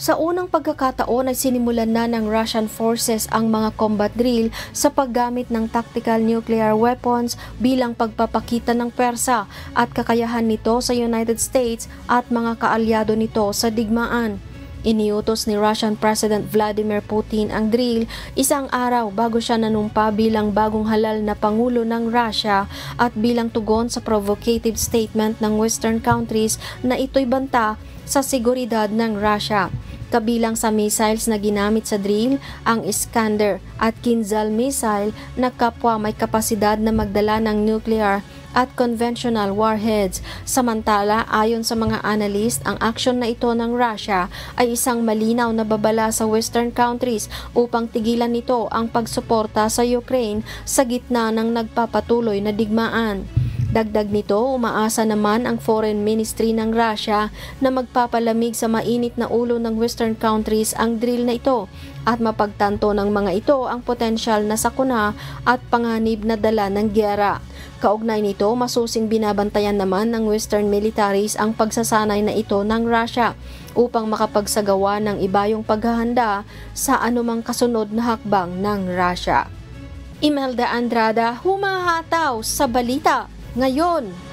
Sa unang pagkakataon ay sinimulan na ng Russian forces ang mga combat drill sa paggamit ng tactical nuclear weapons bilang pagpapakita ng pwersa at kakayahan nito sa United States at mga kaalyado nito sa digmaan. Iniutos ni Russian President Vladimir Putin ang drill isang araw bago siya nanumpa bilang bagong halal na pangulo ng Russia at bilang tugon sa provocative statement ng Western countries na ito'y banta sa seguridad ng Russia. Kabilang sa missiles na ginamit sa drill, ang Iskander at Kinzhal missile na kapwa may kapasidad na magdala ng nuclear at conventional warheads. Samantala, ayon sa mga analyst, ang aksyon na ito ng Russia ay isang malinaw na babala sa Western countries upang tigilan nito ang pagsuporta sa Ukraine sa gitna ng nagpapatuloy na digmaan. Dagdag nito, umaasa naman ang Foreign Ministry ng Russia na magpapalamig sa mainit na ulo ng Western countries ang drill na ito at mapagtanto ng mga ito ang potensyal na sakuna at panganib na dala ng gyera. Kaugnay nito, masusing binabantayan naman ng Western militaries ang pagsasanay na ito ng Russia upang makapagsagawa ng ibayong paghahanda sa anumang kasunod na hakbang ng Russia. Imelda Andrada, humahataw sa balita ngayon.